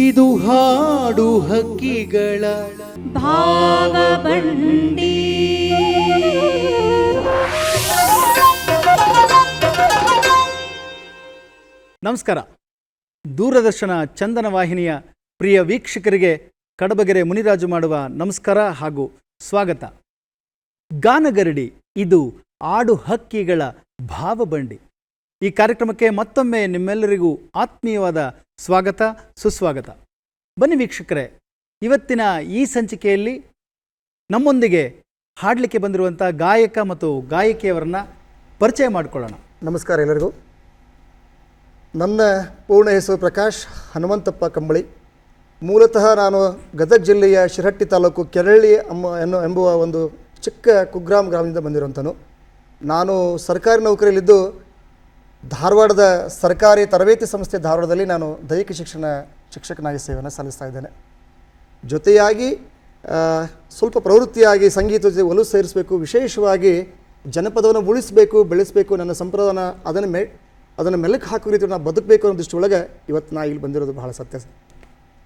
ಇದು ಹಾಡು ಹಕ್ಕಿಗಳ ಭಾವಬಂಡಿ. ನಮಸ್ಕಾರ. ದೂರದರ್ಶನ ಚಂದನ ವಾಹಿನಿಯ ಪ್ರಿಯ ವೀಕ್ಷಕರಿಗೆ ಕಡಬಗೆರೆ ಮುನಿರಾಜು ಮಾಡುವ ನಮಸ್ಕಾರ ಹಾಗೂ ಸ್ವಾಗತ. ಗಾನಗರಡಿ ಇದು ಆಡು ಹಕ್ಕಿಗಳ ಭಾವಬಂಡಿ. ಈ ಕಾರ್ಯಕ್ರಮಕ್ಕೆ ಮತ್ತೊಮ್ಮೆ ನಿಮ್ಮೆಲ್ಲರಿಗೂ ಆತ್ಮೀಯವಾದ ಸ್ವಾಗತ, ಸುಸ್ವಾಗತ. ಬನ್ನಿ ವೀಕ್ಷಕರೇ, ಇವತ್ತಿನ ಈ ಸಂಚಿಕೆಯಲ್ಲಿ ನಮ್ಮೊಂದಿಗೆ ಹಾಡಲಿಕ್ಕೆ ಬಂದಿರುವಂಥ ಗಾಯಕ ಮತ್ತು ಗಾಯಕಿಯವರನ್ನು ಪರಿಚಯ ಮಾಡಿಕೊಳ್ಳೋಣ. ನಮಸ್ಕಾರ ಎಲ್ಲರಿಗೂ. ನನ್ನ ಪೂರ್ಣ ಹೆಸರು ಪ್ರಕಾಶ್ ಹನುಮಂತಪ್ಪ ಕಂಬಳಿ. ಮೂಲತಃ ನಾನು ಗದಗ ಜಿಲ್ಲೆಯ ಶಿರಹಟ್ಟಿ ತಾಲೂಕು ಕೆರಳ್ಳಿ ಎಂಬುವ ಒಂದು ಚಿಕ್ಕ ಕುಗ್ರಾಮ ಗ್ರಾಮದಿಂದ ಬಂದಿರುವಂಥನು. ನಾನು ಸರ್ಕಾರಿ ನೌಕರಿಯಲ್ಲಿದ್ದು ಧಾರವಾಡದ ಸರ್ಕಾರಿ ತರಬೇತಿ ಸಂಸ್ಥೆ ಧಾರವಾಡದಲ್ಲಿ ನಾನು ದೈಹಿಕ ಶಿಕ್ಷಕನಾಗಿ ಸೇವೆಯನ್ನು ಸಲ್ಲಿಸ್ತಾ ಇದ್ದೇನೆ. ಜೊತೆಯಾಗಿ ಸ್ವಲ್ಪ ಪ್ರವೃತ್ತಿಯಾಗಿ ಸಂಗೀತದ ಜೊತೆ ಒಲವು ಸೇರಿಸಬೇಕು, ವಿಶೇಷವಾಗಿ ಜನಪದವನ್ನು ಉಳಿಸಬೇಕು, ಬೆಳೆಸಬೇಕು, ನನ್ನ ಸಂಪ್ರದಾಯನ ಅದನ್ನು ಮೆಲುಕು ಹಾಕೋ ರೀತಿ ನಾವು ಬದುಕಬೇಕು ಅನ್ನೋ ದೃಷ್ಟಿಯೊಳಗೆ ಇವತ್ತು ನಾ ಇಲ್ಲಿ ಬಂದಿರೋದು ಬಹಳ ಸತ್ಯ.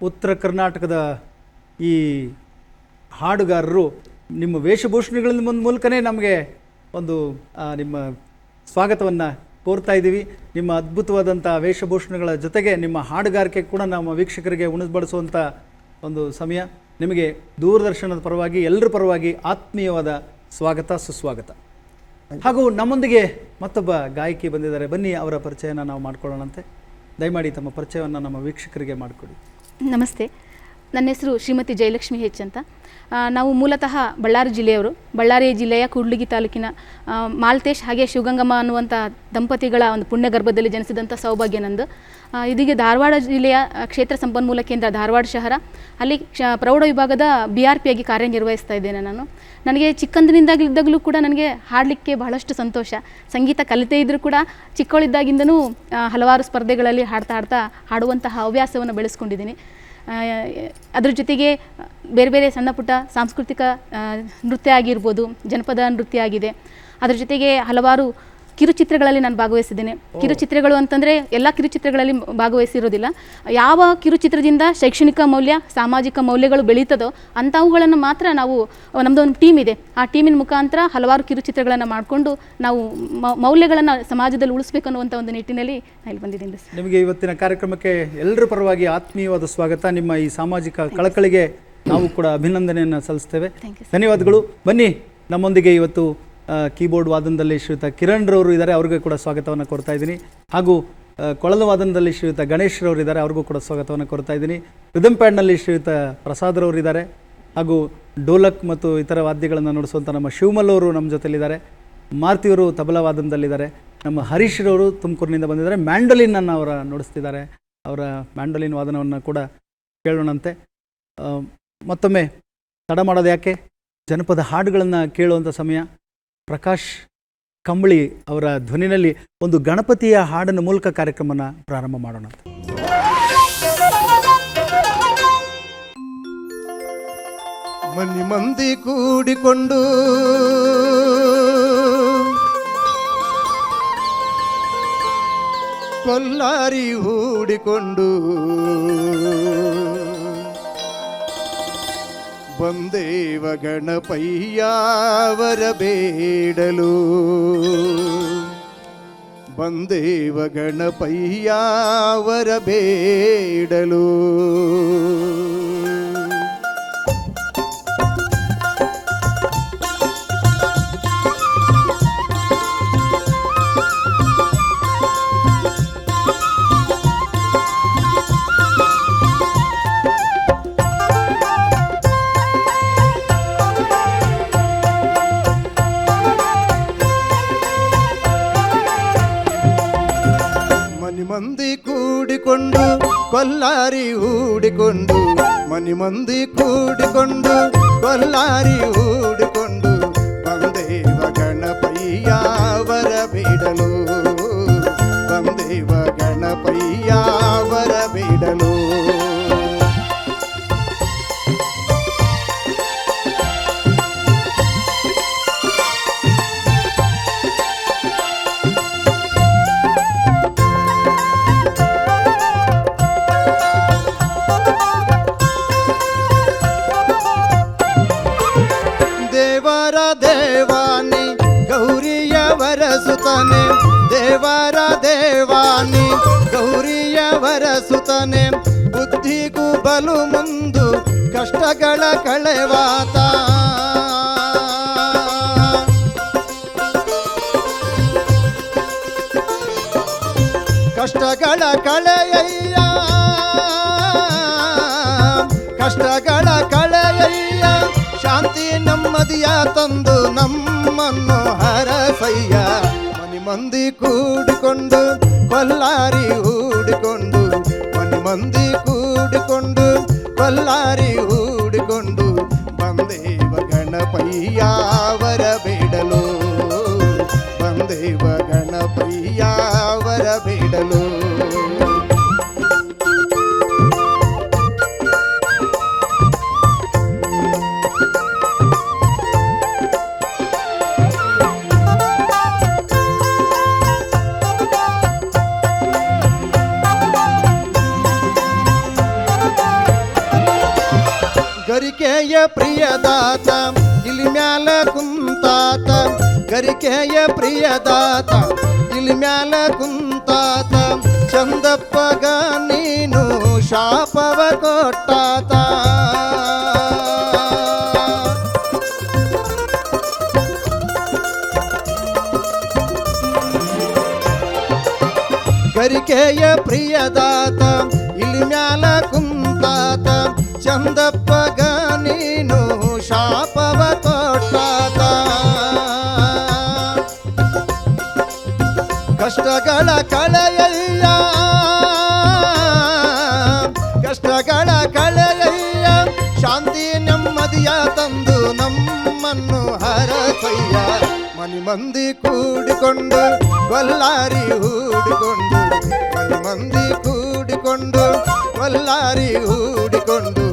ಉತ್ತರ ಕರ್ನಾಟಕದ ಈ ಹಾಡುಗಾರರು ನಿಮ್ಮ ವೇಷಭೂಷಣಗಳ ಮೂಲಕನೇ ನಮಗೆ ಒಂದು ನಿಮ್ಮ ಸ್ವಾಗತವನ್ನು ಕೋರ್ತಾ ಇದ್ದೀವಿ. ನಿಮ್ಮ ಅದ್ಭುತವಾದಂಥ ವೇಷಭೂಷಣಗಳ ಜೊತೆಗೆ ನಿಮ್ಮ ಹಾಡುಗಾರಿಕೆ ಕೂಡ ನಮ್ಮ ವೀಕ್ಷಕರಿಗೆ ಉಣಿಸ್ಬಡಿಸುವಂಥ ಒಂದು ಸಮಯ. ನಿಮಗೆ ದೂರದರ್ಶನದ ಪರವಾಗಿ ಎಲ್ಲರ ಪರವಾಗಿ ಆತ್ಮೀಯವಾದ ಸ್ವಾಗತ, ಸುಸ್ವಾಗತ. ಹಾಗೂ ನಮ್ಮೊಂದಿಗೆ ಮತ್ತೊಬ್ಬ ಗಾಯಕಿ ಬಂದಿದ್ದಾರೆ. ಬನ್ನಿ ಅವರ ಪರಿಚಯನ ನಾವು ಮಾಡ್ಕೊಳ್ಳೋಣಂತೆ. ದಯಮಾಡಿ ತಮ್ಮ ಪರಿಚಯವನ್ನು ನಮ್ಮ ವೀಕ್ಷಕರಿಗೆ ಮಾಡಿಕೊಡಿ. ನಮಸ್ತೆ, ನನ್ನ ಹೆಸರು ಶ್ರೀಮತಿ ಜಯಲಕ್ಷ್ಮಿ ಹೆಚ್ ಅಂತ. ನಾವು ಮೂಲತಃ ಬಳ್ಳಾರಿ ಜಿಲ್ಲೆಯವರು. ಬಳ್ಳಾರಿ ಜಿಲ್ಲೆಯ ಕೂಡ್ಲಿಗಿ ತಾಲೂಕಿನ ಮಾಲ್ತೇಶ್ ಹಾಗೆ ಶಿವಗಂಗಮ್ಮ ಅನ್ನುವಂಥ ದಂಪತಿಗಳ ಒಂದು ಪುಣ್ಯ ಗರ್ಭದಲ್ಲಿ ಜನಿಸಿದಂಥ ಸೌಭಾಗ್ಯ ನಂದು. ಇದೀಗ ಧಾರವಾಡ ಜಿಲ್ಲೆಯ ಕ್ಷೇತ್ರ ಸಂಪನ್ಮೂಲ ಕೇಂದ್ರ ಧಾರವಾಡ ಶಹರ ಅಲ್ಲಿ ಪ್ರೌಢ ವಿಭಾಗದ BRP ಆಗಿ ಕಾರ್ಯನಿರ್ವಹಿಸ್ತಾ ಇದ್ದೇನೆ ನಾನು. ನನಗೆ ಚಿಕ್ಕಂದಿನಿಂದಾಗಲಿದ್ದಾಗಲೂ ಕೂಡ ನನಗೆ ಹಾಡಲಿಕ್ಕೆ ಬಹಳಷ್ಟು ಸಂತೋಷ. ಸಂಗೀತ ಕಲಿತೇ ಇದ್ದರೂ ಕೂಡ ಚಿಕ್ಕವಳಿದ್ದಾಗಿಂದನೂ ಹಲವಾರು ಸ್ಪರ್ಧೆಗಳಲ್ಲಿ ಹಾಡ್ತಾ ಹಾಡುವಂತಹ ಹವ್ಯಾಸವನ್ನು ಬೆಳೆಸ್ಕೊಂಡಿದ್ದೀನಿ. ಅದ್ರ ಜೊತೆಗೆ ಬೇರೆ ಬೇರೆ ಸಣ್ಣ ಪುಟ್ಟ ಸಾಂಸ್ಕೃತಿಕ ನೃತ್ಯ ಆಗಿರ್ಬೋದು, ಜನಪದ ನೃತ್ಯ ಆಗಿದೆ. ಅದ್ರ ಜೊತೆಗೆ ಹಲವಾರು ಕಿರುಚಿತ್ರಗಳಲ್ಲಿ ನಾನು ಭಾಗವಹಿಸಿದ್ದೇನೆ. ಕಿರುಚಿತ್ರಗಳು ಅಂತಂದರೆ ಎಲ್ಲ ಕಿರುಚಿತ್ರಗಳಲ್ಲಿ ಭಾಗವಹಿಸಿರೋದಿಲ್ಲ. ಯಾವ ಕಿರುಚಿತ್ರದಿಂದ ಶೈಕ್ಷಣಿಕ ಮೌಲ್ಯ, ಸಾಮಾಜಿಕ ಮೌಲ್ಯಗಳು ಬೆಳೀತದೋ ಅಂಥವುಗಳನ್ನು ಮಾತ್ರ ನಾವು, ನಮ್ಮದೊಂದು ಟೀಮ್ ಇದೆ, ಆ ಟೀಮಿನ ಮುಖಾಂತರ ಹಲವಾರು ಕಿರುಚಿತ್ರಗಳನ್ನು ಮಾಡಿಕೊಂಡು ನಾವು ಮೌಲ್ಯಗಳನ್ನು ಸಮಾಜದಲ್ಲಿ ಉಳಿಸ್ಬೇಕು ಅನ್ನುವಂಥ ಒಂದು ನಿಟ್ಟಿನಲ್ಲಿ ನಾನು ಇಲ್ಲಿ ಬಂದಿದ್ದೀನಿ. ನಿಮಗೆ ಇವತ್ತಿನ ಕಾರ್ಯಕ್ರಮಕ್ಕೆ ಎಲ್ಲರ ಪರವಾಗಿ ಆತ್ಮೀಯವಾದ ಸ್ವಾಗತ. ನಿಮ್ಮ ಈ ಸಾಮಾಜಿಕ ಕಳಕಳಿಗೆ ನಾವು ಕೂಡ ಅಭಿನಂದನೆಯನ್ನು ಸಲ್ಲಿಸ್ತೇವೆ. ಧನ್ಯವಾದಗಳು. ಬನ್ನಿ, ನಮ್ಮೊಂದಿಗೆ ಇವತ್ತು ಕೀಬೋರ್ಡ್ ವಾದನದಲ್ಲಿ ಶ್ರೀಯುತ ಕಿರಣ್ ರವರು ಇದ್ದಾರೆ, ಅವ್ರಿಗೆ ಕೂಡ ಸ್ವಾಗತವನ್ನು ಕೊಡ್ತಾ ಇದ್ದೀನಿ. ಹಾಗೂ ಕೊಳಲು ವಾದನದಲ್ಲಿ ಶ್ರೀಯುತ ಗಣೇಶ್ ರವರು ಇದ್ದಾರೆ, ಅವ್ರಿಗೂ ಕೂಡ ಸ್ವಾಗತವನ್ನು ಕೊಡ್ತಾ ಇದ್ದೀನಿ. ರಿದಮ್ ಪ್ಯಾಡ್ನಲ್ಲಿ ಶ್ರೀಯುತ ಪ್ರಸಾದ್ ರವರು ಇದ್ದಾರೆ. ಹಾಗೂ ಡೋಲಕ್ ಮತ್ತು ಇತರ ವಾದ್ಯಗಳನ್ನು ನುಡಿಸುವಂಥ ನಮ್ಮ ಶಿವಮಲ್ ಅವರು ನಮ್ಮ ಜೊತೆಲಿದ್ದಾರೆ. ಮಾರುತಿಯವರು ತಬಲಾ ವಾದನದಲ್ಲಿದ್ದಾರೆ. ನಮ್ಮ ಹರೀಶ್ ರವರು ತುಮಕೂರಿನಿಂದ ಬಂದಿದ್ದಾರೆ, ಮ್ಯಾಂಡೋಲಿನನ್ನು ಅವರ ನುಡಿಸ್ತಿದ್ದಾರೆ. ಅವರ ಮ್ಯಾಂಡೋಲಿನ್ ವಾದನವನ್ನು ಕೂಡ ಕೇಳೋಣಂತೆ. ಮತ್ತೊಮ್ಮೆ ತಡ ಮಾಡೋದು ಯಾಕೆ, ಜನಪದ ಹಾಡುಗಳನ್ನು ಕೇಳುವಂಥ ಸಮಯ. ಪ್ರಕಾಶ್ ಕಂಬಳಿ ಅವರ ಧ್ವನಿನಲ್ಲಿ ಒಂದು ಗಣಪತಿಯ ಹಾಡಿನ ಮೂಲಕ ಕಾರ್ಯಕ್ರಮನ ಪ್ರಾರಂಭ ಮಾಡೋಣ. ಮನಿ ಮಂದಿ ಕೂಡಿಕೊಂಡು ಕೊಲ್ಲಾರಿ ಹೂಡಿಕೊಂಡು ಬಂದೇವ ಗಣಪಯ್ಯ ವರಬೇಡಲು, ಬಂದೇವ ಗಣಪಯ್ಯ ವರಬೇಡಲು. ಮಂದಿ ಕೂಡಿಕೊಂಡು ಕೊಲ್ಲಾರಿ ಹೂಡಿಕೊಂಡು, ಮನಿ ಮಂದಿ ಕೂಡಿಕೊಂಡು ಕೊಲ್ಲಾರಿ ಹೂಡಿಕೊಂಡು ಬಂದೇವ ಗಣಪಯ್ಯ ವರಬೇಡಲು, ಬಂದೇವ ಗಣಪಯ್ಯ ವರಬೇಡಲು. ದೇವಾನಿ ಗೌರಿಯವರ ಸುತನೆ ದೇವರ ದೇವಾನಿ ಗೌರಿಯವರ ಸುತನೆ ಬುದ್ಧಿಗೂ ಬಲು ಮುಂದು ಕಷ್ಟಗಳ ಕಳೆವಾತ ಕಷ್ಟಗಳ ಕಳೆಯಯ್ಯ ಕಷ್ಟಗಳ ಕಳೆಯಯ್ಯ ಶಾಂತಿ ನೆಮ್ಮದಿಯ ತಂದು ನಮ್ಮನ್ನು ಹರಸಯ್ಯ ಮನಿ ಮಂದಿ ಕೂಡಿಕೊಂಡು ಕೊಲ್ಲಾರಿ ಹೂಡಿಕೊಂಡು ಮನಿ ಮಂದಿ ಕೂಡಿಕೊಂಡು ಕೊಲ್ಲಾರಿ ಹೂಡಿಕೊಂಡು ಬಂದೇವ ಗಣಪಯ್ಯ ವರ ಬೇಡಲು ಬಂದೇವ ಗಣಪಯ್ಯ ವರ ಬೇಡಲು ಗರಿಕೆಯ ಪ್ರಿಯದಾತ ಇಲ್ಲಿ ಮ್ಯಾಲ ಕುಂತಾತ ಗರಿಕೆಯ ಪ್ರಿಯದಾತ ಇಲ್ಲಿ ಮ್ಯಾಲ ಕುಂತಾತ ಚಂದಪ್ಪಗ ನೀನು ಶಾಪವ ಕೊಟ್ಟಾತ ಗರಿಕೆಯ ಪ್ರಿಯದಾತ ಇಲ್ಲಿ ಮ್ಯಾಲ ಕುಂತಾತ ಚಂದಪ್ಪಗ ನೀನು ಶಾಪವ ಕೊಟ್ಟಾತ ಕಷ್ಟಗಳ ಕಳೆಯಯ್ಯ ಕಷ್ಟಗಳ ಕಳೆಯಯ್ಯ ಶಾಂತಿ ನೆಮ್ಮದಿಯ ತಂದು ನಮ್ಮನ್ನು ಹರಸಯ್ಯ ಮನಿ ಮಂದಿ ಕೂಡಿಕೊಂಡು ಕೊಲ್ಲಾರಿ ಹೂಡಿಕೊಂಡು ಮನಿ ಮಂದಿ ಕೂಡಿಕೊಂಡು ಕೊಲ್ಲಾರಿ ಹೂಡಿಕೊಂಡು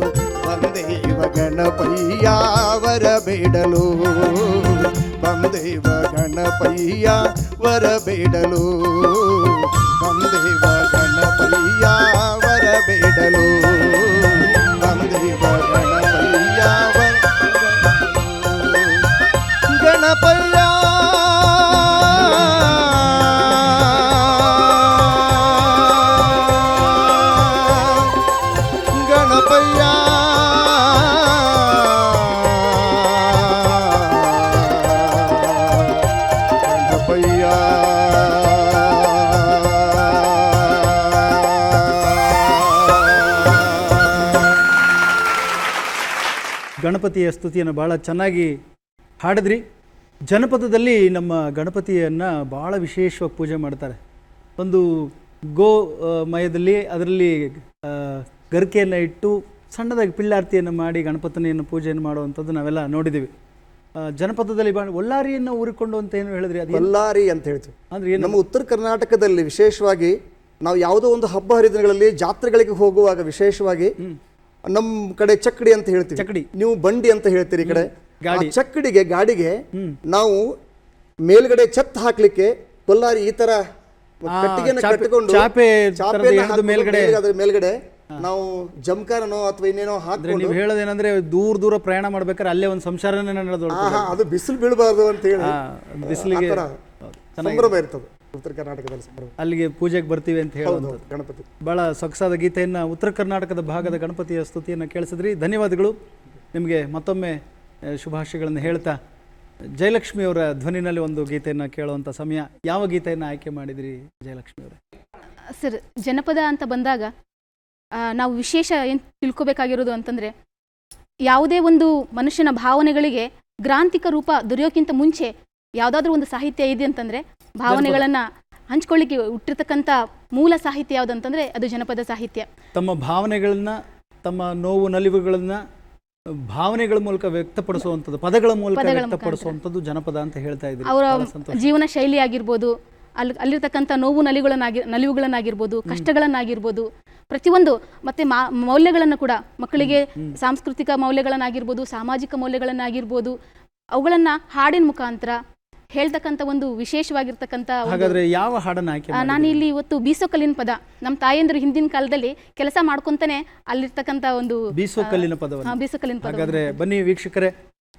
ಬಂದೇವ ಗಣಪಯ್ಯ ವರ ಬೇಡಲು ಬಂದೇವ ಗಣಪಯ್ಯ ವರ ಬೇಡಲು ಬಂದೇವ ಗಣಪಯ್ಯ ವರ ಬೇಡಲು ಬಂದೇವ ಗಣಪಯ್ಯ ಗಣಪಯ್ಯ ಗಣಪಯ್ಯ ಗಣಪಯ್ಯ ಗಣಪತಿಯ ಸ್ತುತಿಯನ್ನು ಭಾಳ ಚೆನ್ನಾಗಿ ಹಾಡಿದ್ರಿ. ಜನಪದದಲ್ಲಿ ನಮ್ಮ ಗಣಪತಿಯನ್ನು ಭಾಳ ವಿಶೇಷವಾಗಿ ಪೂಜೆ ಮಾಡ್ತಾರೆ. ಒಂದು ಗೋ ಮಯದಲ್ಲಿ ಅದರಲ್ಲಿ ಗರಿಕೆಯನ್ನು ಇಟ್ಟು ಸಣ್ಣದಾಗಿ ಪಿಳ್ಳಾರ್ತಿಯನ್ನು ಮಾಡಿ ಗಣಪತಿಯನ್ನು ಪೂಜೆಯನ್ನು ಮಾಡುವಂಥದ್ದು ನಾವೆಲ್ಲ ನೋಡಿದ್ದೀವಿ. ಜನಪದದಲ್ಲಿ ಒಲ್ಲಾರಿಯನ್ನು ಊರಿಕೊಂಡು ಅಂತ ಏನು ಹೇಳಿದ್ರಿ? ಅದು ಒಲ್ಲಾರಿ ಅಂತ ಹೇಳ್ತೀವಿ. ಅಂದರೆ ನಮ್ಮ ಉತ್ತರ ಕರ್ನಾಟಕದಲ್ಲಿ ವಿಶೇಷವಾಗಿ ನಾವು ಯಾವುದೋ ಒಂದು ಹಬ್ಬ ಹರಿದಿನಗಳಲ್ಲಿ ಜಾತ್ರೆಗಳಿಗೆ ಹೋಗುವಾಗ ವಿಶೇಷವಾಗಿ ನಮ್ಮ ಕಡೆ ಚಕ್ಕಡಿ ಅಂತ ಹೇಳ್ತೀವಿ. ಚಕ್ಕಡಿ, ನೀವು ಬಂಡಿ ಅಂತ ಹೇಳ್ತೀರಿ. ಈ ಕಡೆ ಗಾಡಿ, ಚಕ್ಕಡಿಗೆ ಗಾಡಿಗೆ ನಾವು ಮೇಲ್ಗಡೆ ಛತ್ ಹಾಕ್ಲಿಕ್ಕೆ ಕೊಲ್ಲಾರಿ ಈ ತರ ಕಟ್ಟಿಗೆನ ಕಟ್ಟಿಕೊಂಡು ಚಾಪೆನ ಮೇಲ್ಗಡೆ ನಾವು ಜಮಖಾನೋ ಅಥವಾ ಇನ್ನೇನೋ ಹಾಕಿ. ನೀವು ಹೇಳೋದೇನಂದ್ರೆ ದೂರ ದೂರ ಪ್ರಯಾಣ ಮಾಡ್ಬೇಕಾದ್ರೆ ಅಲ್ಲೇ ಒಂದು ಸಂಸಾರನೇ ನಡೆದೋದು. ಅದು ಬಿಸಿಲು ಬೀಳಬಾರ್ದು ಅಂತ ಹೇಳಿ ಬಿಸಿಲಿಗೆ ಸಂಭ್ರಮ ಇರ್ತದೆ ಉತ್ತರ ಕರ್ನಾಟಕದಲ್ಲಿ. ಅಲ್ಲಿಗೆ ಪೂಜೆಗೆ ಬರ್ತೀವಿ ಅಂತ ಹೇಳೋದು ಗಣಪತಿ ಬಹಳ ಸೊಗಸಾದ ಗೀತೆಯನ್ನು ಉತ್ತರ ಕರ್ನಾಟಕದ ಭಾಗದ ಗಣಪತಿಯ ಸ್ತುತಿಯನ್ನು ಕೇಳಿಸಿದ್ರಿ. ಧನ್ಯವಾದಗಳು. ನಿಮಗೆ ಮತ್ತೊಮ್ಮೆ ಶುಭಾಶಯಗಳನ್ನು ಹೇಳ್ತಾ ಜಯಲಕ್ಷ್ಮಿ ಅವರ ಧ್ವನಿನಲ್ಲಿ ಒಂದು ಗೀತೆಯನ್ನು ಕೇಳುವಂಥ ಸಮಯ. ಯಾವ ಗೀತೆಯನ್ನು ಆಯ್ಕೆ ಮಾಡಿದಿರಿ ಜಯಲಕ್ಷ್ಮಿ ಅವರೇ? ಸರ್, ಜನಪದ ಅಂತ ಬಂದಾಗ ನಾವು ವಿಶೇಷ ಏನು ತಿಳ್ಕೊಬೇಕಾಗಿರೋದು ಅಂತಂದರೆ, ಯಾವುದೇ ಒಂದು ಮನುಷ್ಯನ ಭಾವನೆಗಳಿಗೆ ಗ್ರಾಂಥಿಕ ರೂಪ ದೊರೆಯೋಕ್ಕಿಂತ ಮುಂಚೆ ಯಾವುದಾದ್ರೂ ಒಂದು ಸಾಹಿತ್ಯ ಇದೆ ಅಂತಂದರೆ, ಭಾವನೆಗಳನ್ನು ಹಂಚ್ಕೊಳ್ಳಿಕ್ಕೆ ಹುಟ್ಟಿರ್ತಕ್ಕಂಥ ಮೂಲ ಸಾಹಿತ್ಯ ಯಾವುದಂತಂದರೆ ಅದು ಜನಪದ ಸಾಹಿತ್ಯ. ತಮ್ಮ ಭಾವನೆಗಳನ್ನು, ತಮ್ಮ ನೋವು ನಲಿವುಗಳನ್ನು ಭಾವನೆಗಳ ಮೂಲಕ ವ್ಯಕ್ತಪಡಿಸುವಂಥದ್ದು, ಪದಗಳ ಮೂಲಕ ವ್ಯಕ್ತಪಡಿಸುವಂಥದ್ದು ಜನಪದ ಅಂತ ಹೇಳ್ತಾ ಇದ್ದೀವಿ. ಅವರ ಜೀವನ ಶೈಲಿ ಆಗಿರ್ಬೋದು, ಅಲ್ಲಿರ್ತಕ್ಕಂಥ ನೋವು ನಲಿವುಗಳನ್ನಾಗಿರ್ಬೋದು, ಕಷ್ಟಗಳನ್ನಾಗಿರ್ಬೋದು, ಪ್ರತಿಯೊಂದು ಮತ್ತೆ ಮೌಲ್ಯಗಳನ್ನು ಕೂಡ ಮಕ್ಕಳಿಗೆ ಸಾಂಸ್ಕೃತಿಕ ಮೌಲ್ಯಗಳನ್ನಾಗಿರ್ಬೋದು, ಸಾಮಾಜಿಕ ಮೌಲ್ಯಗಳನ್ನಾಗಿರ್ಬೋದು, ಅವುಗಳನ್ನು ಹಾಡಿನ ಮುಖಾಂತರ ಹೇಳ್ತಕ್ಕಂಥ ಒಂದು ವಿಶೇಷವಾಗಿರ್ತಕ್ಕಂಥ. ಹಾಗಾದ್ರೆ ಯಾವ ಹಾಡನ್ನು ಆಯ್ಕೆ? ನಾನು ಇಲ್ಲಿ ಇವತ್ತು ಬೀಸೋಕಲ್ಲಿನ ಪದ, ನಮ್ಮ ತಾಯಂದ್ರು ಹಿಂದಿನ ಕಾಲದಲ್ಲಿ ಕೆಲಸ ಮಾಡ್ಕೊಂತಾನೆ ಅಲ್ಲಿರ್ತಕ್ಕಂಥ ಒಂದು ಬೀಸೋಕಲ್ಲಿನ ಪದ. ಬೀಸೋಕಲ್ಲಿನ ಪದ. ಹಾಗಾದ್ರೆ ಬನ್ನಿ ವೀಕ್ಷಕರೇ,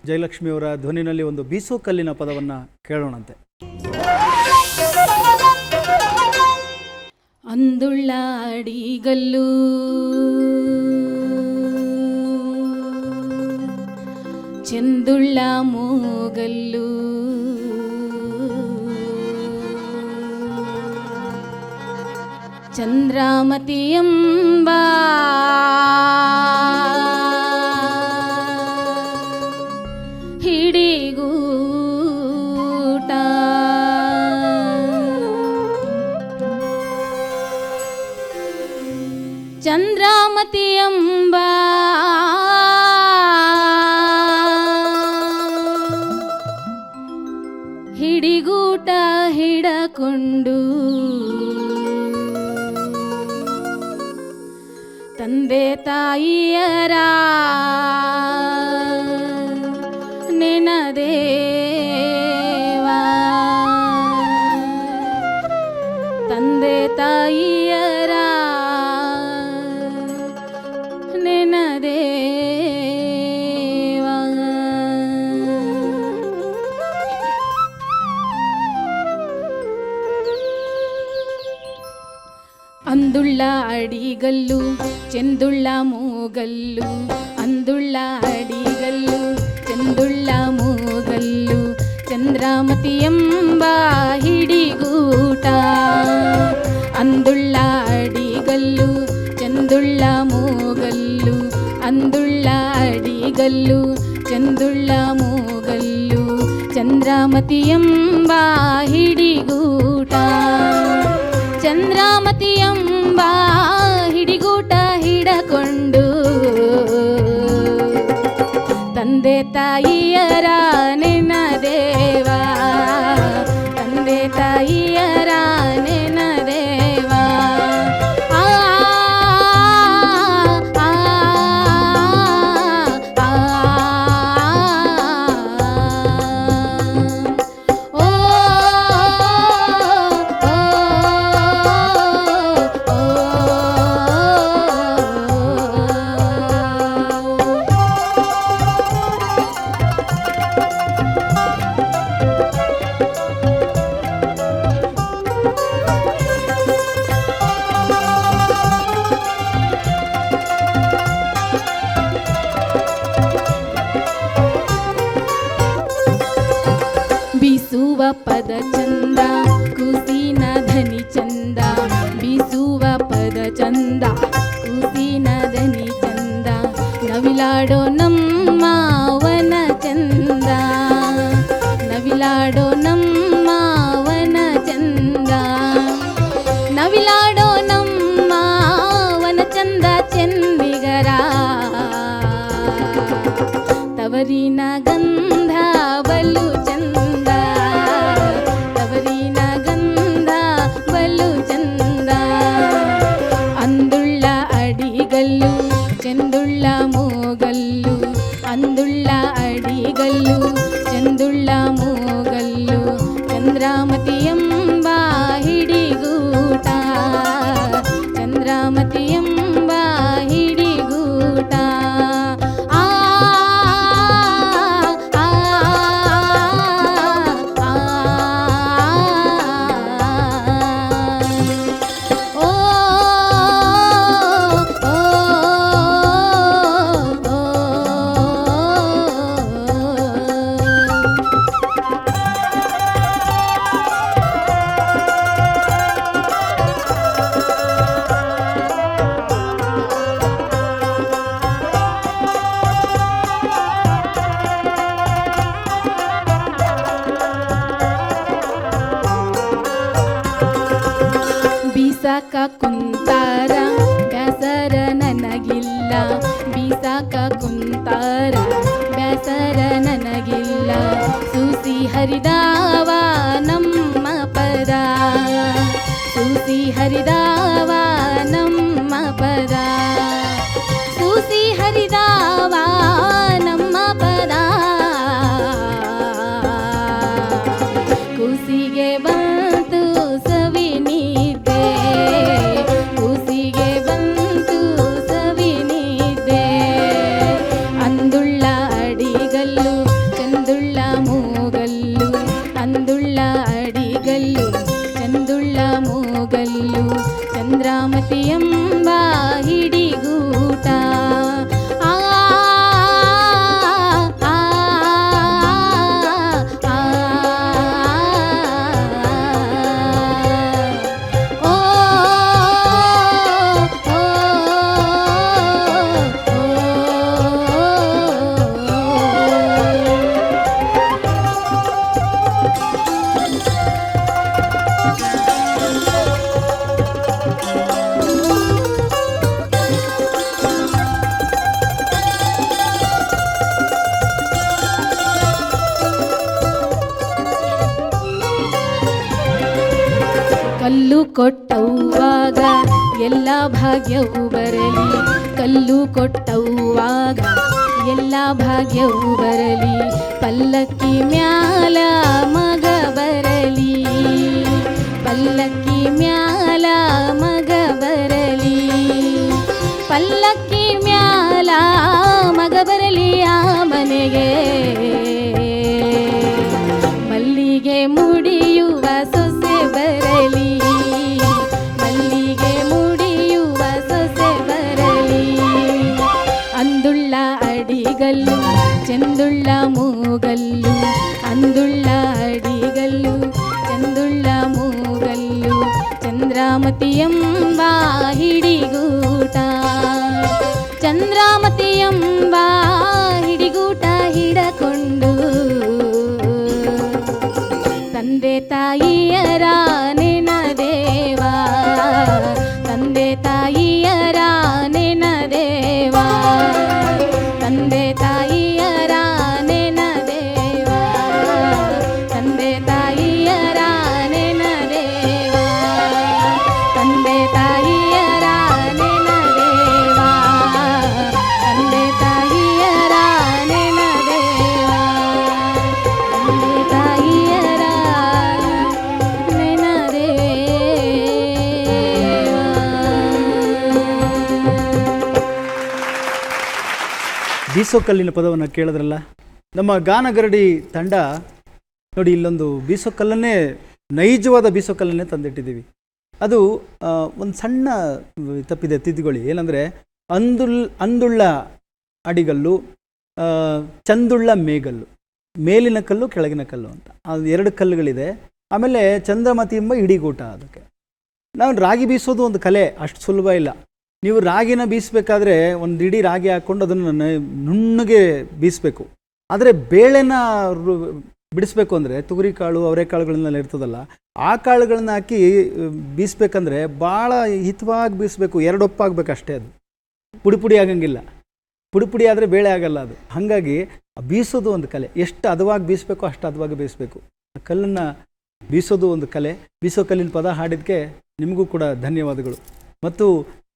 ಜಯಲಕ್ಷ್ಮಿಯವರ ಧ್ವನಿನಲ್ಲಿ ಒಂದು ಬೀಸೋ ಕಲ್ಲಿನ ಪದವನ್ನು ಕೇಳೋಣಂತೆ. ಅಂದುಳ್ಳ ಅಡಿಗಲ್ಲು ಚೆಂದುಳ್ಳ ಮೂಗಲ್ಲು ಚಂದ್ರಾಮತಿ ಎಂಬ ಹಿಡಿಗೂಟ ಚಂದ್ರಾಮತಿ ಎಂಬ ಹಿಡಿಗೂಟ ಹಿಡಕೊಂಡು ತಂದೆ ತಾಯಿಯರ ನೆನದೇವಾ ತಂದೆ ತಾಯಿಯರ ನೆನದೇವಾ ಅಂದುಳ್ಳ ಅಡಿಗಲ್ಲು ಚೆಂದುಳ್ಳ ಮೂಗಲ್ಲು ಅಂದುಳ್ಳ ಅಡಿಗಲ್ಲು ಚೆಂದುಳ್ಳ ಮೂಗಲ್ಲು ಚಂದ್ರಾಮತಿ ಎಂಬ ಹಿಡಿಗೂಟ ಅಂದುಳ್ಳ ಅಡಿಗಲ್ಲು ಚೆಂದುಳ್ಳ ಮೂಗಲ್ಲು ಅಂದುಳ್ಳ ಅಡಿಗಲ್ಲು ಚೆಂದುಳ್ಳ ಮೂಗಲ್ಲು ಚಂದ್ರಾಮತಿ ಎಂಬ ಹಿಡಿಗೂಟ ಚಂದ್ರಾಮತಿ ಎಂಬ ಹಿಡಿಗೂಟ ಹಿಡಕೊಂಡು ತಂದೆ ತಾಯಿಯರ ನೆನದೇವಾ ತಂದೆ ತಾಯಿಯರ ನೆನದೇವಾ ಆ ಆ ಆ ಓ ಬೀಸುವ ಪದ ಚಂದ ಕೂಸಿನ ಧನಿ ಚಂದ ಬೀಸುವ ಪದ ಚಂದ ಕೂಸಿನ ಧನಿ ಚಂದ ನವಿಲಾಡೋ ನಮ್ಮ ವನ ಚಂದ ನವಿಲಾಡೋ ನಮ್ಮ ವನ ಚಂದ ನವಿಲಾಡೋ ನಮ್ಮ ವನ ಚಂದ ಚೆಂದಿಗರ ತವರಿನ ಗಂಧ ಬಲು ಚಂದ ತವರಿನ ಗಂಧ ಬಲು ಚಂದ ಅಂದುಳ್ಳ ಅಡಿಗಲ್ಲು ಚೆಂದುಳ್ಳ ಮೂಗಲ್ಲು ಅಂದುಳ್ಳ ಅಡಿಗಲ್ಲು ಚೆಂದುಳ್ಳ ಮೂಗಲ್ಲು ಚಂದ್ರಾಮತಿ ಎಂಬ ಹಿಡಿಗೂಟ ಚಂದ್ರಾಮತಿ ಎಂಬ ಹಿಡಿಗೂಟ ಆ ಆ ಆ ಓ ಬೀಸಾಕ ಕುಂತಾರ ಬ್ಯಾಸರ ನನಗಿಲ್ಲ ಬೀಸಾಕ ಕುಂತಾರ ಬ್ಯಾಸರ ನನಗಿಲ್ಲ ಸೂಸಿ ಹರಿದಾವ ನಮ್ಮ ಪದ ಸೂಸಿ ಹರಿದಾವ ನಮ್ಮ ಪದ ಸೂಸಿ ಹರಿದಾವ ನಮ್ಮ ಪದ ಕೂಸಿಗೆ ಬಂತು ಸವಿ ನಿದ್ದೆ ಕೂಸಿಗೆ ಬಂತು ಸವಿ ನಿದ್ದೆ ಅಂದುಳ್ಳ ಅಡಿಗಲ್ಲು ಕಲ್ಲು ಕೊಟ್ಟವ್ವಾಗ ಎಲ್ಲ ಭಾಗ್ಯವು ಬರಲಿ, ಕಲ್ಲು ಕೊಟ್ಟವ್ವಾಗ ಎಲ್ಲ ಭಾಗ್ಯವು ಬರಲಿ, ಪಲ್ಲಕ್ಕಿ ಮ್ಯಾಲ ಮಗ ಬರಲಿ, ಪಲ್ಲಕ್ಕಿ ಮ್ಯಾಲ ಮಗ ಬರಲಿ, ಪಲ್ಲಕ್ಕಿ ಮ್ಯಾಲ ಮಗ ಬರಲಿ ಆ ಮನೆಗೆ, ಮಲ್ಲಿಗೆ ಮುಡಿಯುವ ಸೊಸೆ ಬರಲಿ, ಮಲ್ಲಿಗೆ ಮುಡಿಯುವ ಸೊಸೆ ಬರಲಿ, ಅಂದುಳ್ಳ ಅಡಿಗಲ್ಲು ಚೆಂದುಳ್ಳ ಮೂಗಲ್ಲು, ಅಂದುಳ್ಳ ಅಡಿಗಲ್ಲು ಚೆಂದುಳ್ಳ ಮೂಗಲ್ಲು, ಚಂದ್ರಾಮತಿಯಂಬ ಹಿಡಿಗೂಟ, ಚಂದ್ರಾಮತಿಯಂಬ ಹಿಡಿಗೂಟ ಹಿಡಕೊಂಡು ತಂದೆ ತಾಯಿಯರ ನೆನದೇವ, ತಂದೆ ತಾಯಿಯರ ನೆನದೇವ, ತಂದೆ ತಾಯಿಯರ ನೆನದೇವ, ತಂದೆ ತಾಯಿಯರ ನೆನದೇವ, ತಂದೆ ತಾಯಿಯರ ನೆನದೇವ, ತಂದೆ ತಾಯಿಯರ ನೆನದೇವ, ತಂದೆ ತಾಯಿಯರ ಬೀಸೋಕಲ್ಲಿನ ಪದವನ್ನು ಕೇಳಿದ್ರಲ್ಲ, ನಮ್ಮ ಗಾನಗರಡಿ ತಂಡ ನೋಡಿ ಇಲ್ಲೊಂದು ಬೀಸೋಕಲ್ಲನ್ನೇ, ನೈಜವಾದ ಬೀಸೋಕಲ್ಲನ್ನೇ ತಂದಿಟ್ಟಿದ್ದೀವಿ. ಅದು ಒಂದು ಸಣ್ಣ ತಪ್ಪಿದೆ, ತಿದ್ದುಗೊಳ್ಳಿ. ಏನಂದರೆ ಅಂದುಳ್ಳ ಅಡಿಗಲ್ಲು, ಚಂದುಳ್ಳ ಮೇಗಲ್ಲು, ಮೇಲಿನ ಕಲ್ಲು ಕೆಳಗಿನ ಕಲ್ಲು ಅಂತ ಅದು 2 ಕಲ್ಲುಗಳಿದೆ. ಆಮೇಲೆ ಚಂದ್ರಮತಿ ಎಂಬ ಇಡಿಗೂಟ. ಅದಕ್ಕೆ ನಾವು ರಾಗಿ ಬೀಸೋದು ಒಂದು ಕಲೆ, ಅಷ್ಟು ಸುಲಭ ಇಲ್ಲ. ನೀವು ರಾಗಿನ ಬೀಸಬೇಕಾದ್ರೆ ಒಂದು ಇಡೀ ರಾಗಿ ಹಾಕ್ಕೊಂಡು ಅದನ್ನು ನುಣ್ಣಗೆ ಬೀಸಬೇಕು. ಆದರೆ ಬೇಳೆನ ಬಿಡಿಸ್ಬೇಕು ಅಂದರೆ ತುಗುರಿ ಕಾಳು ಅವರೆಕಾಳುಗಳನ್ನೆಲ್ಲ ಇರ್ತದಲ್ಲ, ಆ ಕಾಳುಗಳನ್ನ ಹಾಕಿ ಬೀಸಬೇಕಂದ್ರೆ ಭಾಳ ಹಿತವಾಗಿ ಬೀಸಬೇಕು, 2 ಒಪ್ಪಾಗಬೇಕು ಅಷ್ಟೇ. ಅದು ಪುಡಿ ಪುಡಿ ಆಗಂಗಿಲ್ಲ, ಪುಡಿ ಪುಡಿ ಆದರೆ ಬೇಳೆ ಆಗಲ್ಲ ಅದು. ಹಾಗಾಗಿ ಬೀಸೋದು ಒಂದು ಕಲೆ, ಎಷ್ಟು ಹದವಾಗಿ ಬೀಸಬೇಕು ಅಷ್ಟು ಹದವಾಗಿ ಬೀಸಬೇಕು. ಆ ಕಲ್ಲನ್ನು ಬೀಸೋದು ಒಂದು ಕಲೆ. ಬೀಸೋ ಕಲ್ಲಿನ ಪದ ಹಾಡಿದ್ದಕ್ಕೆ ನಿಮಗೂ ಕೂಡ ಧನ್ಯವಾದಗಳು. ಮತ್ತು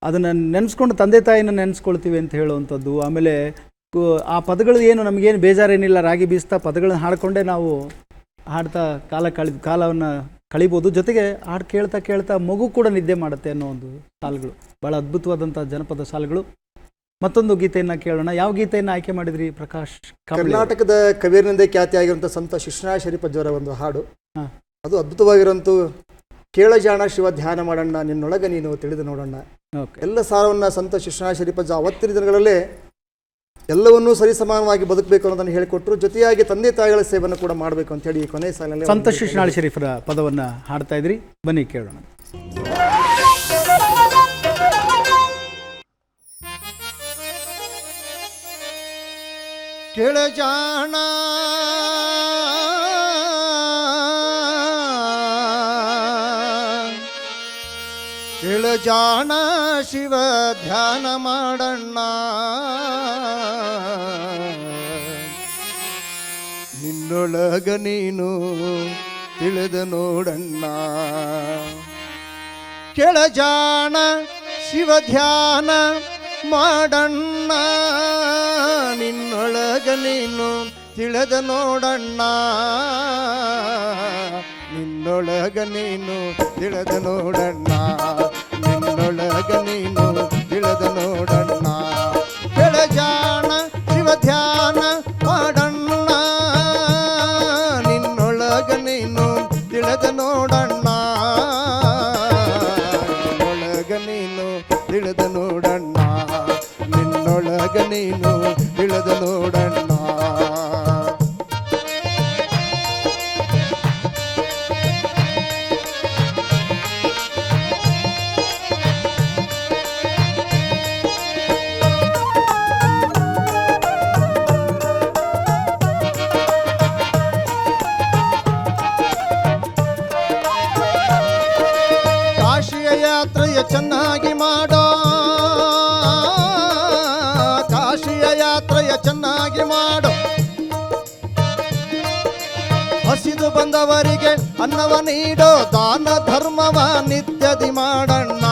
ಅದನ್ನು ನೆನೆಸ್ಕೊಂಡು ತಂದೆ ತಾಯಿನ ನೆನೆಸ್ಕೊಳ್ತೀವಿ ಅಂತ ಹೇಳುವಂಥದ್ದು. ಆಮೇಲೆ ಆ ಪದಗಳು ಏನು ನಮಗೇನು ಬೇಜಾರೇನಿಲ್ಲ, ರಾಗಿ ಬೀಸ್ತಾ ಪದಗಳನ್ನ ಹಾಡಿಕೊಂಡೇ ನಾವು ಹಾಡ್ತಾ ಕಾಲವನ್ನು ಕಳಿಬೋದು. ಜೊತೆಗೆ ಹಾಡು ಕೇಳ್ತಾ ಕೇಳ್ತಾ ಮಗು ಕೂಡ ನಿದ್ದೆ ಮಾಡುತ್ತೆ ಅನ್ನೋ ಒಂದು ಸಾಲುಗಳು, ಭಾಳ ಅದ್ಭುತವಾದಂಥ ಜನಪದ ಸಾಲುಗಳು. ಮತ್ತೊಂದು ಗೀತೆಯನ್ನು ಕೇಳೋಣ. ಯಾವ ಗೀತೆಯನ್ನು ಆಯ್ಕೆ ಮಾಡಿದ್ರಿ ಪ್ರಕಾಶ್? ಕರ್ನಾಟಕದ ಕವಿಯರಿಂದೇ ಖ್ಯಾತಿಯಾಗಿರುವಂಥ ಸಂತ ಶಿಶ್ನಾ ಶರೀಫಜ್ಜವರ ಒಂದು ಹಾಡು. ಅದು ಅದ್ಭುತವಾಗಿರುವಂಥ ಕೇಳಜಾಣ ಶಿವ ಧ್ಯಾನ ಮಾಡಣ್ಣ, ನಿನ್ನೊಳಗೆ ನೀನು ತಿಳಿದು ನೋಡಣ್ಣ. ಎಲ್ಲ ಸಾರವನ್ನು ಸಂತ ಶಿಶ್ನಾ ಶರೀಫಜ್ಜ ಅವತ್ತಿನ ದಿನಗಳಲ್ಲೇ ಎಲ್ಲವನ್ನೂ ಸರಿಸಮಾನವಾಗಿ ಬದುಕಬೇಕು ಅನ್ನೋದನ್ನು ಹೇಳಿಕೊಟ್ರು. ಜೊತೆಯಾಗಿ ತಂದೆ ತಾಯಿಗಳ ಸೇವೆಯನ್ನು ಕೂಡ ಮಾಡಬೇಕು ಅಂತ ಹೇಳಿ ಕೊನೆ ಸಾಲಿನಲ್ಲಿ ಸಂತ ಶಿಶ್ನಾಳ ಶರೀಫರ ಪದವನ್ನು ಹಾಡ್ತಾ ಇದ್ರಿ. ಬನ್ನಿ ಕೇಳೋಣ. ಕೇಳಜಾಣ ಕೇಳಜಾಣ ಶಿವ ಧ್ಯಾನ ಮಾಡಣ್ಣ, ನಿನ್ನೊಳಗ ನೀನು ತಿಳಿದ ನೋಡಣ್ಣ. ಕೇಳಜಾಣ ಶಿವ ಧ್ಯಾನ ಮಾಡಣ್ಣ, ನಿನ್ನೊಳಗ ನೀನು ತಿಳಿದ ನೋಡಣ್ಣ, ನಿನ್ನೊಳಗ ನೀನು ತಿಳಿದ ನೋಡಣ್ಣ, ನಿನ್ನೊಳಗ ನೀನು ತಿಳಿದ ನೋಡಣ್ಣ. ಕೆಳಜಾಣ ಶಿವ ಧ್ಯಾನ ಮಾಡಣ್ಣ, ನಿನ್ನೊಳಗ ನೀನು ತಿಳಿದ ನೋಡಣ್ಣ, ನಿನ್ನೊಳಗ ನೀನು ತಿಳಿದ ನೋಡಣ್ಣ, ನಿನ್ನೊಳಗ ನೀನು ತಿಳಿದ ನೋಡಣ್ಣ. ಕಾಶಿಯ ಯಾತ್ರೆಯ ಚೆನ್ನಾಗಿ ಮಾಡೋ, ಕಾಶಿಯ ಯಾತ್ರೆಯ ಚೆನ್ನಾಗಿ ಮಾಡೋ, ಹಸಿದು ಬಂದವರಿಗೆ ಅನ್ನವ ನೀಡೋ ದಾನ ಧರ್ಮವ ನಿತ್ಯದಿ ಮಾಡಣ್ಣ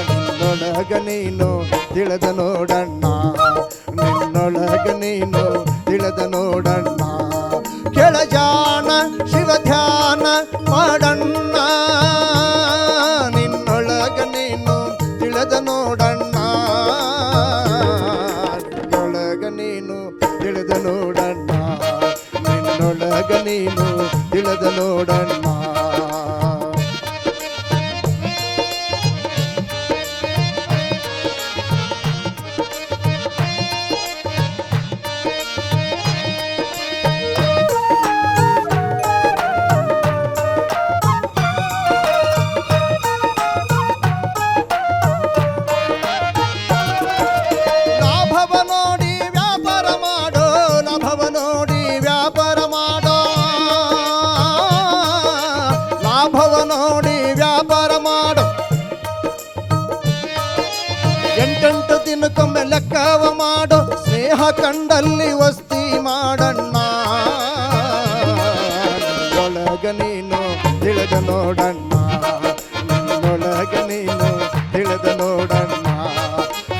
ನಿನ್ನೊಳಗ ನೀನು ತಿಳಿದ ನೋಡಣ್ಣ ನಿನ್ನೊಳಗ ನೀನು ತಿಳಿದ ನೋಡಣ್ಣ ಕೆಳಜಾಣ ಶಿವ ಧ್ಯಾನ ಮಾಡಣ್ಣ ನಿನ್ನೊಳಗ ನೀನು ತಿಳಿದ ನೋಡಣ್ಣ ನಿನ್ನೊಳಗ ನೀನು ತಿಳಿದ ನೋಡಣ್ಣ ನಿನ್ನೊಳಗ ನೀನು ತಿಳಿದ ನೋಡಣ್ಣ ಲಾಭವ ನೋಡಿ ವ್ಯಾಪಾರ ಮಾಡೋ ಲಾಭವ ನೋಡಿ ವ್ಯಾಪಾರ ಮಾಡೋ ಲಾಭವ ನೋಡಿ ವ್ಯಾಪಾರ ಮಾಡೋ ಎಂಟೆಂಟು ದಿನಕ್ಕೊಮ್ಮೆ ಲೆಕ್ಕವ ಮಾಡೋ ಸ್ನೇಹ ಕಂಡಲ್ಲಿ ವಸ್ತಿ ಮಾಡಣ್ಣ ನಿನ್ನೊಳಗ ನೀನು ತಿಳಿದ ನೋಡಣ್ಣ ನಿನ್ನೊಳಗ ನೀನು ತಿಳಿದ ನೋಡಣ್ಣ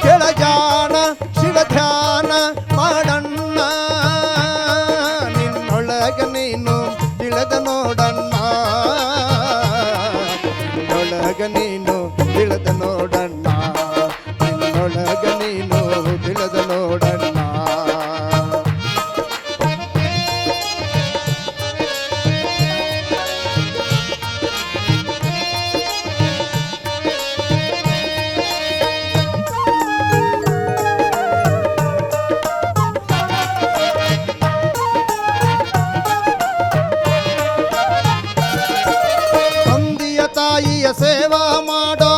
ಕೆಳಜಾಣ ಶಿವ ಧ್ಯಾನ ಮಾಡಣ್ಣ ನಿನ್ನೊಳಗ ನೀನು ತಿಳಿದ ನೋಡಣ್ಣ ನಿನ್ನೊಳಗ ನೀನು ತಿಳಿದ ನೋಡಣ್ಣ ನಿನ್ನೊಳಗ ನೀನು ತಿಳಿದ ನೋಡಣ್ಣ ತಂದೆಯ ತಾಯಿಯ ಸೇವಾ ಮಾಡೋ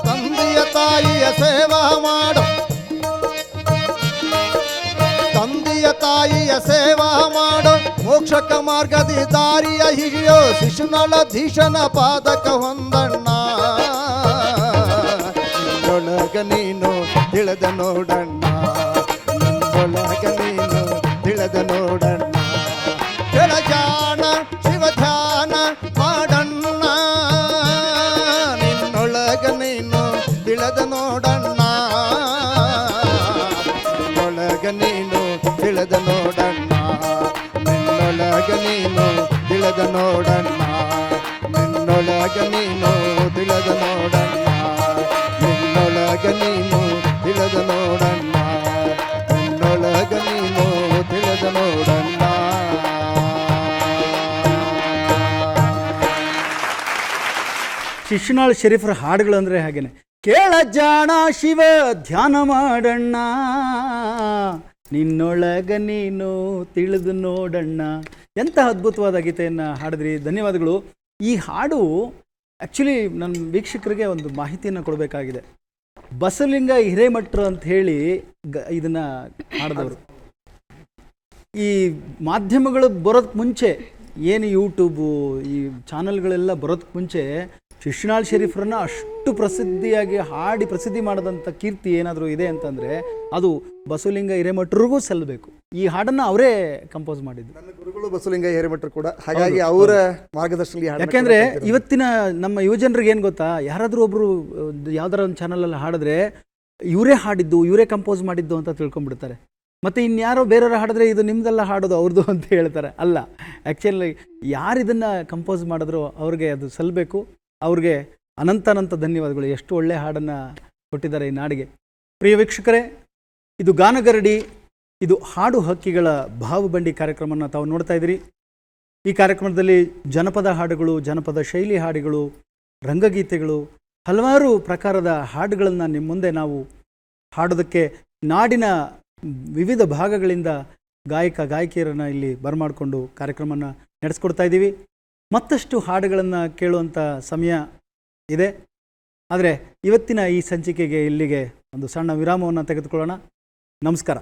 ತಂದೆಯ ತಾಯಿಯ ಸೇವಾ ಮಾಡೋ ತಂದೆಯ ತಾಯಿಯ ಸೇವಾ ಮಾಡೋ ಮೋಕ್ಷಕ ಮಾರ್ಗದಿ ದಾರಿಯ ಹಿಡಿಯೋ ಶಿಶುನಳಧೀಶನ ಪಾದಕ ಹೊಂದಣ್ಣ ನಿನ್ನೊಳಗ ನೀನು ತಿಳಿದ ನೋಡಣ್ಣ ನಿನ್ನೊಳಗ ನೀನು ತಿಳಿದ ನೋಡಣ್ಣ ಕೆಳಜಾಣ ಶಿವ ಧ್ಯಾನ ಮಾಡಣ್ಣ ನಿನ್ನೊಳಗ ನೀನು ತಿಳಿದ ನೋಡಣ್ಣ ನಿನ್ನೊಳಗ ನೀನು ತಿಳಿದ ನೋಡಣ್ಣ ನಿನ್ನೊಳಗ ನೀನು ತಿಳಿದ ನೋಡಣ್ಣ ನಿನ್ನೊಳಗ ನೀನು ತಿಳಿದ ನೋಡಣ್ಣ ನಿನ್ನೊಳಗ ನೀನು ತಿಳಿದ ನೋಡಣ್ಣ ನಿನ್ನೊಳಗ ನೀನು ತಿಳಿದ ನೋಡಣ್ಣ. ಶಿಶುನಾಳ್ ಶರೀಫರ ಹಾಡುಗಳು ಅಂದರೆ ಹಾಗೇನೆ ಕೇಳ ಜಾಣ ಶಿವ ಧ್ಯಾನ ಮಾಡಣ್ಣ ನಿನ್ನೊಳಗ ನೀನು ತಿಳಿದು ನೋಡಣ್ಣ. ಎಂಥ ಅದ್ಭುತವಾದ ಗೀತೆಯನ್ನು ಹಾಡಿದ್ರಿ, ಧನ್ಯವಾದಗಳು. ಈ ಹಾಡು ಆ್ಯಕ್ಚುಲಿ ನನ್ನ ವೀಕ್ಷಕರಿಗೆ ಒಂದು ಮಾಹಿತಿಯನ್ನು ಕೊಡಬೇಕಾಗಿದೆ. ಬಸವಲಿಂಗ ಹಿರೇಮಠರು ಅಂತ ಹೇಳಿ ಇದನ್ನು ಹಾಡಿದವರು. ಈ ಮಾಧ್ಯಮಗಳು ಬರೋದಕ್ಕೆ ಮುಂಚೆ ಏನು ಯೂಟ್ಯೂಬು ಈ ಚಾನಲ್ಗಳೆಲ್ಲ ಬರೋದಕ್ಕೆ ಮುಂಚೆ ಶಿಶುನಾಳ್ ಶರೀಫರನ್ನ ಅಷ್ಟು ಪ್ರಸಿದ್ಧಿಯಾಗಿ ಹಾಡಿ ಪ್ರಸಿದ್ಧಿ ಮಾಡಿದಂಥ ಕೀರ್ತಿ ಏನಾದರೂ ಇದೆ ಅಂತಂದರೆ ಅದು ಬಸವಲಿಂಗ ಹಿರೇಮಠರಿಗೂ ಸಲ್ಲಬೇಕು. ಈ ಹಾಡನ್ನು ಅವರೇ ಕಂಪೋಸ್ ಮಾಡಿದ್ದು. ನನ್ನ ಗುರುಗಳು ಬಸವಲಿಂಗ ಹಿರೇಮಠರು ಕೂಡ, ಹಾಗಾಗಿ ಅವರ ಮಾರ್ಗದರ್ಶನದಲ್ಲಿ. ಯಾಕೆಂದರೆ ಇವತ್ತಿನ ನಮ್ಮ ಯುವಜನರಿಗೆ ಏನು ಗೊತ್ತಾ, ಯಾರಾದರೂ ಒಬ್ಬರು ಯಾವ್ದಾರ ಒಂದು ಚಾನಲಲ್ಲಿ ಹಾಡಿದ್ರೆ ಇವರೇ ಹಾಡಿದ್ದು ಇವರೇ ಕಂಪೋಸ್ ಮಾಡಿದ್ದು ಅಂತ ತಿಳ್ಕೊಂಡ್ಬಿಡ್ತಾರೆ. ಮತ್ತು ಇನ್ಯಾರೋ ಬೇರೆಯವರು ಹಾಡಿದ್ರೆ ಇದು ನಿಮ್ಮದೆಲ್ಲ ಹಾಡೋದು ಅವ್ರದ್ದು ಅಂತ ಹೇಳ್ತಾರೆ. ಅಲ್ಲ, ಆ್ಯಕ್ಚುಲಿ ಯಾರು ಇದನ್ನು ಕಂಪೋಸ್ ಮಾಡಿದ್ರು ಅವ್ರಿಗೆ ಅದು ಸಲ್ಲಬೇಕು. ಅವ್ರಿಗೆ ಅನಂತ ಧನ್ಯವಾದಗಳು. ಎಷ್ಟು ಒಳ್ಳೆಯ ಹಾಡನ್ನು ಕೊಟ್ಟಿದ್ದಾರೆ ಈ ನಾಡಿಗೆ. ಪ್ರಿಯ ವೀಕ್ಷಕರೇ, ಇದು ಗಾನಗರಡಿ, ಇದು ಹಾಡು ಹಕ್ಕಿಗಳ ಭಾವಬಂಡಿ ಕಾರ್ಯಕ್ರಮವನ್ನು ತಾವು ನೋಡ್ತಾ ಇದ್ದೀರಿ. ಈ ಕಾರ್ಯಕ್ರಮದಲ್ಲಿ ಜನಪದ ಹಾಡುಗಳು, ಜನಪದ ಶೈಲಿ ಹಾಡುಗಳು, ರಂಗಗೀತೆಗಳು, ಹಲವಾರು ಪ್ರಕಾರದ ಹಾಡುಗಳನ್ನು ನಿಮ್ಮ ಮುಂದೆ ನಾವು ಹಾಡೋದಕ್ಕೆ ನಾಡಿನ ವಿವಿಧ ಭಾಗಗಳಿಂದ ಗಾಯಕ ಗಾಯಕಿಯರನ್ನು ಇಲ್ಲಿ ಬರಮಾಡಿಕೊಂಡು ಕಾರ್ಯಕ್ರಮವನ್ನು ನಡೆಸ್ಕೊಡ್ತಾ ಇದ್ದೀವಿ. ಮತ್ತಷ್ಟು ಹಾಡುಗಳನ್ನು ಕೇಳುವಂಥ ಸಮಯ ಇದೆ. ಆದರೆ ಇವತ್ತಿನ ಈ ಸಂಚಿಕೆಗೆ ಇಲ್ಲಿಗೆ ಒಂದು ಸಣ್ಣ ವಿರಾಮವನ್ನು ತೆಗೆದುಕೊಳ್ಳೋಣ. ನಮಸ್ಕಾರ.